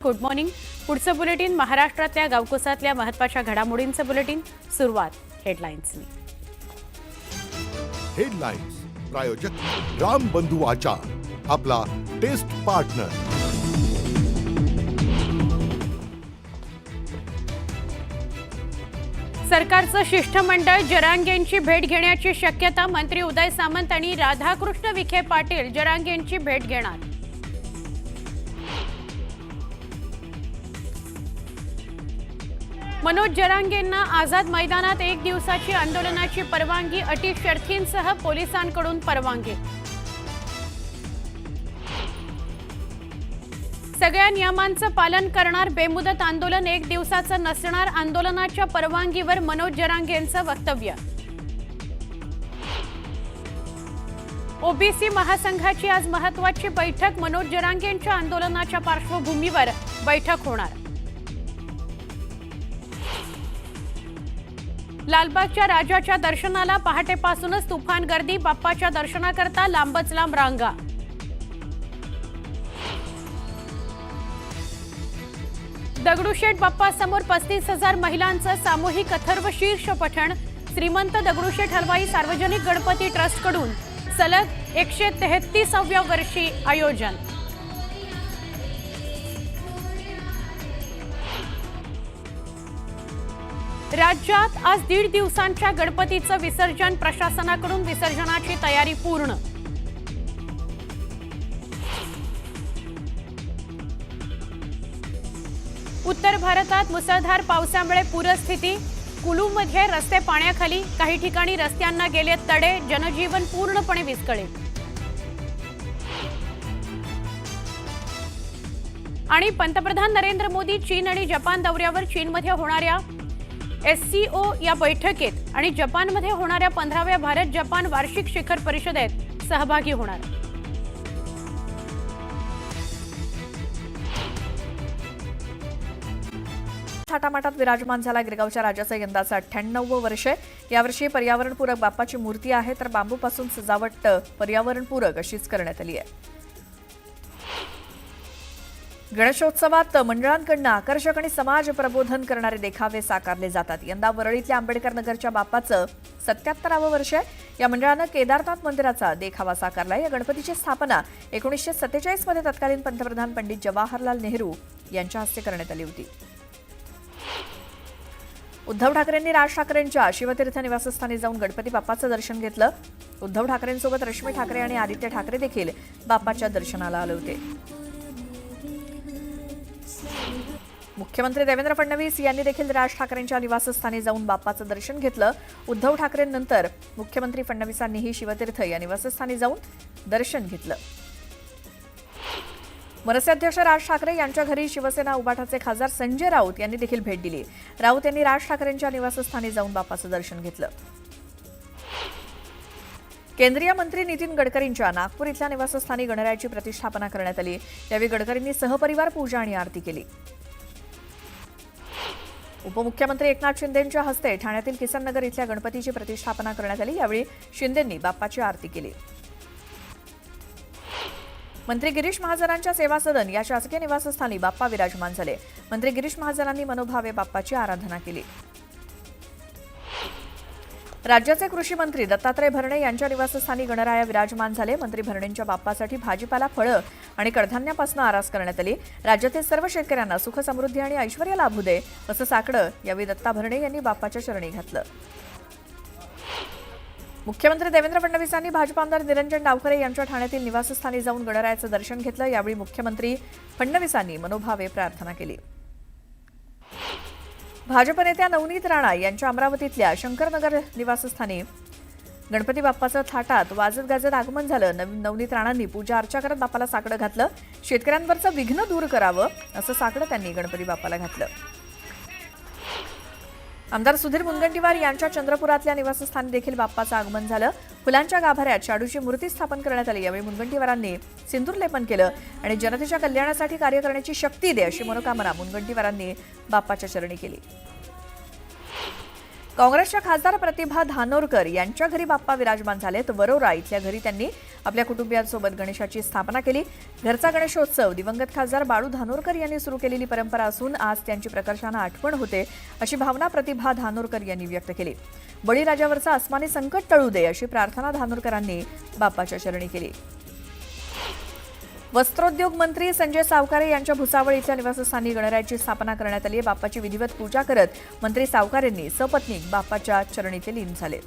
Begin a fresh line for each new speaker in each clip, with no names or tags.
Good morning. पुढचं bulletin महाराष्ट्रातल्या गावकोसातल्या महत्त्वाच्या घडामोडींचं बुलेटिन. सुरुवात हेडलाईन्सनी.
हेडलाईन्स प्रायोजक राम बंधू आचार, आपला टेस्ट पार्टनर.
सरकारचं शिष्टमंडळ जरांगेंची भेट घेण्याची शक्यता. मंत्री उदय सामंत आणि राधाकृष्ण विखे पाटील जरांगेंची भेट घेणार. मनोज जरांगेंना आझाद मैदानात एक दिवसाची आंदोलनाची परवानगी. अटी शर्थींसह पोलिसांकडून परवानगी. सगळ्या नियमांचं पालन करणार. बेमुदत आंदोलन एक दिवसाचं नसणार. आंदोलनाच्या परवानगीवर मनोज जरांगेंचं वक्तव्य. ओबीसी महासंघाची आज महत्त्वाची बैठक. मनोज जरांगेंच्या आंदोलनाच्या पार्श्वभूमीवर बैठक होणार. लालबागच्या राजाच्या दर्शनाला पहाटेपासूनच तुफान गर्दी. बाप्पाच्या दर्शनाकरता लांबच लांब रांगा. दगडूशेठ बाप्पा समोर 35,000 महिलांचं सामूहिक अथर्व शीर्ष पठण. श्रीमंत दगडूशेठ हलवाई सार्वजनिक गणपती ट्रस्टकडून सलग 133व्या वर्षी आयोजन. राज्यात आज 1.5 दिवसांच्या गणपतीचं विसर्जन. प्रशासनाकडून विसर्जनाची तयारी पूर्ण. उत्तर भारतात मुसळधार पावसामुळे पूरस्थिती. कुलूमध्ये रस्ते पाण्याखाली. काही ठिकाणी रस्त्यांना गेले तडे. जनजीवन पूर्णपणे विस्कळीत. आणि पंतप्रधान नरेंद्र मोदी चीन आणि जपान दौऱ्यावर. चीनमध्ये होणाऱ्या SCO या बैठकीत आणि जपानमध्ये होणाऱ्या 15व्या भारत जपान वार्षिक शिखर परिषदेत सहभागी होणार.
थाटामाटात विराजमान झाला गिरगावच्या राजाचं यंदाचं 98वं वर्ष आहे. यावर्षी पर्यावरणपूरक बाप्पाची मूर्ती आहे, तर बांबूपासून सजावट पर्यावरणपूरक अशीच करण्यात आली आहे. गणेशोत्सवात मंडळांकडून आकर्षक आणि समाज प्रबोधन करणारे देखावे साकारले जातात. यंदा वरळीतल्या आंबेडकर नगरच्या बाप्पाचं 77वं वर्ष आहे. या मंडळानं केदारनाथ मंदिराचा देखावा साकारला. या गणपतीची स्थापना 1947 मध्ये तत्कालीन पंतप्रधान पंडित जवाहरलाल नेहरू यांच्या हस्ते करण्यात आली होती. उद्धव ठाकरेंनी राज ठाकरेंच्या शिवतीर्थ निवासस्थानी जाऊन गणपती बाप्पाचं दर्शन घेतलं. उद्धव ठाकरेंसोबत रश्मी ठाकरे आणि आदित्य ठाकरे देखील बाप्पाच्या दर्शनाला आले होते. मुख्यमंत्री देवेंद्र फडणवीस यांनी देखील राज ठाकरेंच्या निवासस्थानी जाऊन बाप्पाचं दर्शन घेतलं. उद्धव ठाकरेंनंतर मुख्यमंत्री फडणवीसांनीही शिवतीर्थ या निवासस्थानी जाऊन दर्शन घेतलं. मनसे अध्यक्ष राज ठाकरे यांच्या घरी शिवसेना उबाटाचे खासदार संजय राऊत यांनी देखील भेट दिली. राऊत यांनी राज ठाकरेंच्या निवासस्थानी जाऊन बाप्पाचं दर्शन घेतलं. केंद्रीय मंत्री नितीन गडकरींच्या नागपूर इथल्या निवासस्थानी गणरायाची प्रतिष्ठापना करण्यात आली. यावेळी गडकरींनी सहपरिवार पूजा आणि आरती केली. उपमुख्यमंत्री एकनाथ शिंदेंच्या हस्ते ठाण्यातील किसन नगर इथल्या गणपतीची प्रतिष्ठापना करण्यात आली. यावेळी शिंदेंनी बाप्पाची आरती केली. मंत्री गिरीश महाजनांच्या सेवा सदन या शासकीय निवासस्थानी बाप्पा विराजमान झाले. मंत्री गिरीश महाजनांनी मनोभावे बाप्पाची आराधना केली. राज्याचे कृषी मंत्री दत्तात्रय भरणे यांच्या निवासस्थानी गणराया विराजमान झाले. मंत्री भरणेंच्या बाप्पासाठी भाजीपाला, फळं आणि कडधान्यापासून आरास करण्यात आली. राज्यातील सर्व शेतकऱ्यांना सुख समृद्धी आणि ऐश्वर्य लाभू दे असं साकडं यावेळी दत्ता भरणे यांनी बाप्पाच्या चरणी घातलं. मुख्यमंत्री देवेंद्र फडणवीसांनी भाजपा आमदार निरंजन डावखरे यांच्या ठाण्यातील निवासस्थानी जाऊन गणरायाचं दर्शन घेतलं. यावेळी मुख्यमंत्री फडणवीसांनी मनोभावे प्रार्थना केली. भाजप नेत्या नवनीत राणा यांच्या अमरावतीतल्या शंकरनगर निवासस्थानी गणपती बाप्पाचं थाटात वाजत गाजत आगमन झालं. नवनीत राणांनी पूजा अर्चा करत बाप्पाला साकडं घातलं. शेतकऱ्यांवरचं विघ्न दूर करावं असं साकडं त्यांनी गणपती बाप्पाला घातलं. आमदार सुधीर मुनगंटीवार यांच्या चंद्रपुरातल्या निवासस्थानी देखील बाप्पाचं आगमन झालं. फुलांच्या गाभाऱ्यात शाडूची मूर्ती स्थापन करण्यात आली. यावेळी मुनगंटीवारांनी सिंदूर लेपन केलं आणि जनतेच्या कल्याणासाठी कार्य करण्याची शक्ती दे अशी मनोकामना मुनगंटीवारांनी बाप्पाच्या चरणी केली. काँग्रेसच्या खासदार प्रतिभा धानोरकर यांच्या घरी बाप्पा विराजमान झालेत. वरोरा इथल्या घरी त्यांनी आपल्या कुटुंबियांसोबत गणेशाची स्थापना केली. घरचा गणेशोत्सव दिवंगत खासदार बाळू धानोरकर यांनी सुरू केलेली परंपरा असून आज त्यांची प्रकर्षानं आठवण होते अशी भावना प्रतिभा धानोरकर यांनी व्यक्त केली. बळीराजावरचं आसमानी संकट टळू दे अशी प्रार्थना धानोरकरांनी बाप्पाच्या चरणी केली. वस्त्रोद्योग मंत्री संजय सावकारे यांच्या भुसावळ इथल्या निवासस्थानी गणरायाची स्थापना करण्यात आली. बाप्पाची विधिवत पूजा करत मंत्री सावकारेंनी सपत्नीक बाप्पाच्या चरणी ते लीन झाले.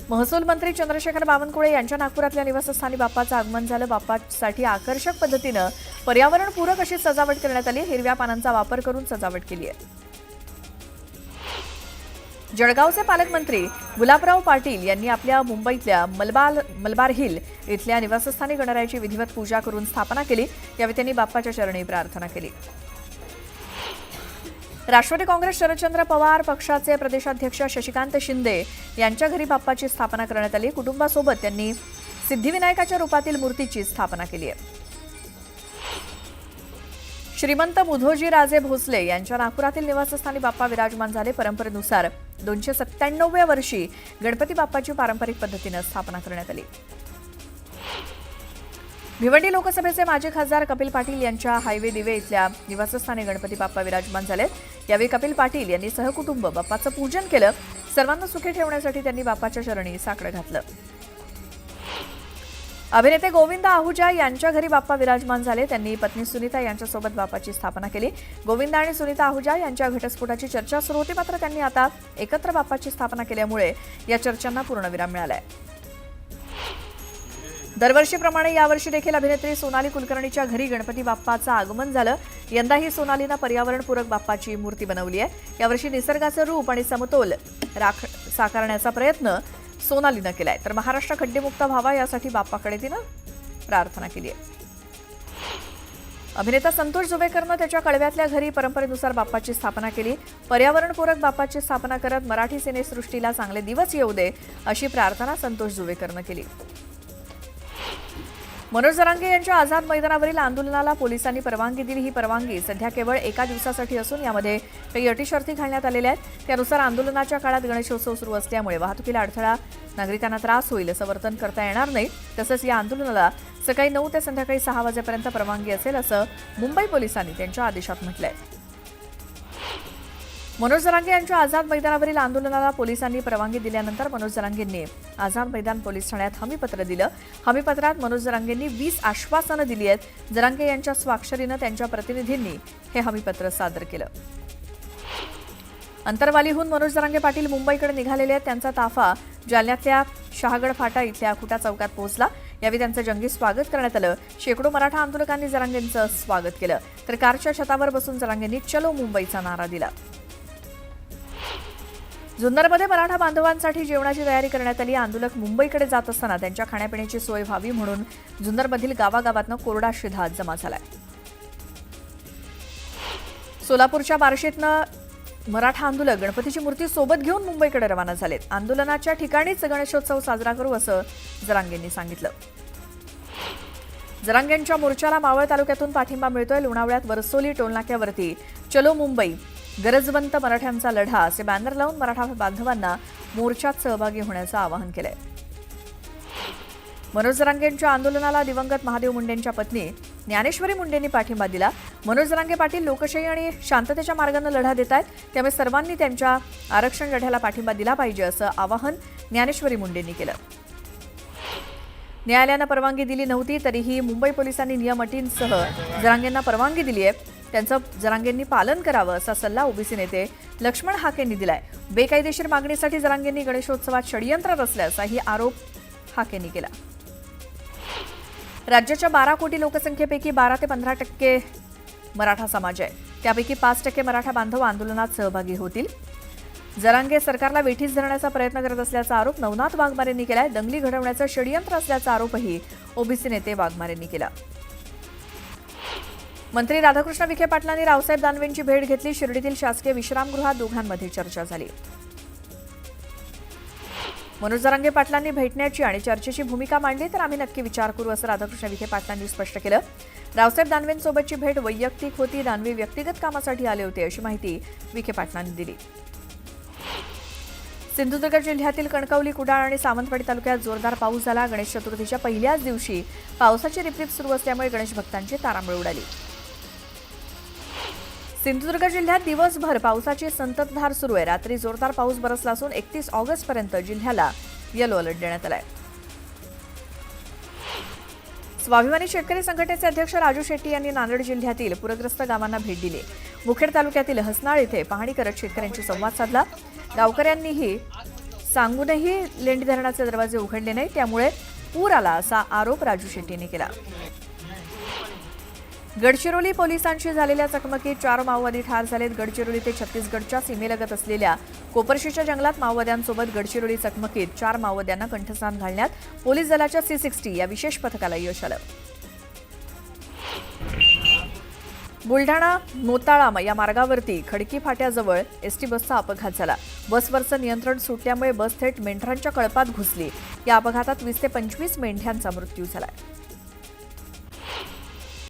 महसूल मंत्री चंद्रशेखर बावनकुळे यांच्या नागपुरातल्या निवासस्थानी बाप्पाचं आगमन झालं. बाप्पासाठी आकर्षक पद्धतीनं पर्यावरणपूरक अशी सजावट करण्यात आली. हिरव्या पानांचा वापर करून सजावट केली आहे. जळगावचे पालकमंत्री गुलाबराव पाटील यांनी आपल्या मुंबईतल्या मलबार हिल इथल्या निवासस्थानी गणरायाची विधिवत पूजा करून स्थापना केली. यावेळी त्यांनी बाप्पाच्या चरणी प्रार्थना केली. राष्ट्रवादी काँग्रेस शरदचंद्र पवार पक्षाचे प्रदेशाध्यक्ष शशिकांत शिंदे यांच्या घरी बाप्पाची स्थापना करण्यात आली. कुटुंबासोबत त्यांनी सिद्धिविनायकाच्या रूपातील मूर्तीची स्थापना केली आहे. श्रीमंत मुधोजी राजे भोसले यांच्या नागपुरातील निवासस्थानी बाप्पा विराजमान झाले. परंपरेनुसार 297व्या वर्षी गणपती बाप्पाची पारंपरिक पद्धतीनं स्थापना करण्यात आली. भिवंडी लोकसभेचे माजी खासदार कपिल पाटील यांच्या हायवे दिवे इथल्या निवासस्थानी गणपती बाप्पा विराजमान झाले. यावेळी कपिल पाटील यांनी सहकुटुंब बाप्पाचं पूजन केलं. सर्वांना सुखी ठेवण्यासाठी त्यांनी बाप्पाच्या चरणी साकडं घातलं. अभिनेते गोविंद आहुजा यांच्या घरी बाप्पा विराजमान झाले. त्यांनी पत्नी सुनीता यांच्यासोबत बाप्पाची स्थापना केली. गोविंद आणि सुनीता आहुजा यांच्या घटस्फोटाची चर्चा सुरू होती, मात्र त्यांनी आता एकत्र बाप्पाची स्थापना केल्यामुळे या चर्चांना पूर्णविराम मिळालाय. दरवर्षीप्रमाणे यावर्षी देखील अभिनेत्री सोनाली कुलकर्णीच्या घरी गणपती बाप्पाचं आगमन झालं. यंदाही सोनालीनं पर्यावरणपूरक बाप्पाची मूर्ती बनवली आहे. यावर्षी निसर्गाचं रूप आणि समतोल साकारण्याचा प्रयत्न सोनालीनं केलाय. तर महाराष्ट्र खड्डेमुक्त व्हावा यासाठी बाप्पाकडे तिनं प्रार्थना केली आहे. अभिनेता संतोष जुवेकरनं त्याच्या कळव्यातल्या घरी परंपरेनुसार बाप्पाची स्थापना केली. पर्यावरणपूरक बाप्पाची स्थापना करत मराठी सिनेसृष्टीला चांगले दिवस येऊ दे अशी प्रार्थना संतोष जुवेकरनं केली. मनोज जरांगे यांच्या आझाद मैदानावरील आंदोलनाला पोलिसांनी परवानगी दिली. ही परवानगी सध्या केवळ एका दिवसासाठी असून यामध्ये काही अटीशर्ती घालण्यात आलेल्या आहेत. त्यानुसार आंदोलनाच्या काळात गणेशोत्सव सुरू असल्यामुळे वाहतुकीला अडथळा, नागरिकांना त्रास होईल असं वर्तन करता येणार नाही. तसंच या आंदोलनाला सकाळी 9 ते संध्याकाळी 6 वाजेपर्यंत परवानगी असेल असं मुंबई पोलिसांनी त्यांच्या आदेशात म्हटलंय. मनोज जरांगे यांच्या आझाद मैदानावरील आंदोलनाला पोलिसांनी परवानगी दिल्यानंतर मनोज जरांगेंनी आझाद मैदान पोलीस ठाण्यात हमीपत्र दिलं. हमीपत्रात मनोज जरांगेंनी 20 आश्वासनं दिली आहेत. जरांगे यांच्या स्वाक्षरीनं त्यांच्या प्रतिनिधींनी हे हमीपत्र सादर केलं. अंतरवालीहून मनोज जरांगे पाटील मुंबईकडे निघालेले आहेत. त्यांचा ताफा जालन्यातल्या शहागड फाटा इथल्या खुटा चौकात पोहोचला. यावेळी त्यांचं जंगी स्वागत करण्यात आलं. शेकडो मराठा आंदोलकांनी जरांगेंचं स्वागत केलं. तर कारच्या छतावर बसून जरांगेंनी चलो मुंबईचा नारा दिला. जुन्नरमध्ये मराठा बांधवांसाठी जेवणाची तयारी करण्यात आली. आंदोलक मुंबईकडे जात असताना त्यांच्या खाण्यापिण्याची सोय व्हावी म्हणून जुन्नरमधील गावागावातनं कोरडा शिधा जमा झालाय. सोलापूरच्या बार्शीतनं मराठा आंदोलक गणपतीची मूर्ती सोबत घेऊन मुंबईकडे रवाना झालेत. आंदोलनाच्या ठिकाणीच गणेशोत्सव साजरा करू असं जरांगेंनी सांगितलं. जरांगेंच्या मोर्चाला मावळ तालुक्यातून पाठिंबा मिळतोय. लोणावळ्यात वरसोली टोलनाक्यावरती चलो मुंबई, गरजवंत मराठ्यांचा लढा असे बॅनर लावून मराठा बांधवांना मोर्चात सहभागी होण्याचं आवाहन केलंय. मनोज जरांगेंच्या आंदोलनाला दिवंगत महादेव मुंडेंच्या पत्नी ज्ञानेश्वरी मुंडेंनी पाठिंबा दिला. मनोज जरांगे पाटील लोकशाही आणि शांततेच्या मार्गाने लढा देत आहेत, त्यामुळे सर्वांनी त्यांच्या आरक्षण लढ्याला पाठिंबा दिला पाहिजे असं आवाहन ज्ञानेश्वरी मुंडेंनी केलं. न्यायालयानं परवानगी दिली नव्हती तरीही मुंबई पोलिसांनी नियम अटींसह जरांगेंना परवानगी दिली आहे. त्यांचं जरांगेंनी पालन करावं असा सल्ला ओबीसी नेते लक्ष्मण हाकेंनी दिलाय. बेकायदेशीर मागणीसाठी जरांगेंनी गणेशोत्सवात षडयंत्र रचल्याचाही आरोप हाकेंनी केला. राज्याच्या 12 कोटी लोकसंख्येपैकी 12 ते 15% मराठा समाज आहे. त्यापैकी 5% मराठा बांधव आंदोलनात सहभागी होतील. जरांगे सरकारला वेठीस धरण्याचा प्रयत्न करत असल्याचा आरोप नवनाथ वाघमारेंनी केलाय. दंगली घडवण्याचं षडयंत्र असल्याचा आरोपही ओबीसी नेते वाघमारेंनी केला. मंत्री राधाकृष्ण विखे पाटलांनी रावसाहेब दानवेंची भेट घेतली. शिर्डीतील शासकीय विश्रामगृहात दोघांमध्ये चर्चा झाली. मनोज जरांगे पाटलांनी भेटण्याची आणि चर्चेची भूमिका मांडली तर आम्ही नक्की विचार करू असं राधाकृष्ण विखे पाटलांनी स्पष्ट केलं. रावसाहेब दानवेंसोबतची भेट वैयक्तिक होती. दानवे व्यक्तिगत कामासाठी आले होते अशी माहिती विखे पाटलांनी दिली. सिंधुदुर्ग जिल्ह्यातील कणकवली, कुडाळ आणि सावंतवाडी तालुक्यात जोरदार पाऊस झाला. गणेश चतुर्थीच्या पहिल्याच दिवशी पावसाची रिपरिप सुरू असल्यामुळे गणेश भक्तांची तारांबळ उडाली. सिंधुदुर्ग जिल्ह्यात दिवसभर पावसाची संततधार सुरू आहे. रात्री जोरदार पाऊस बरसला असून 31 ऑगस्टपर्यंत जिल्ह्याला येलो अलर्ट देण्यात आला आहे. स्वाभिमानी शेतकरी संघटनेचे अध्यक्ष राजू शेट्टी यांनी नांदेड जिल्ह्यातील पूरग्रस्त गावांना भेट दिली. मुखेड तालुक्यातील हसनाळ येथे पाहणी करत शेतकऱ्यांशी संवाद साधला. गावकऱ्यांनीही सांगूनही लेंडी धरणाचे दरवाजे उघडले नाही, त्यामुळे पूर आला असा आरोप राजू शेट्टींनी केला. गडचिरोली पोलिसांशी झालेल्या चकमकीत 4 माओवादी ठार झालेत. गडचिरोली ते छत्तीसगडच्या सीमेलगत असलेल्या कोपरशीच्या जंगलात माओवाद्यांसोबत गडचिरोली चकमकीत 4 माओवाद्यांना कंठस्नान घालण्यात पोलीस दलाच्या C60 या विशेष पथकाला यश आलं. बुलढाणा मोताळा या मार्गावरती खडकी फाट्याजवळ एसटी बसचा अपघात झाला. बसवरचं नियंत्रण सुटल्यामुळे बस थेट मेंढरांच्या कळपात घुसली. या अपघातात 20 ते 25 मेंढ्यांचा मृत्यू झाला.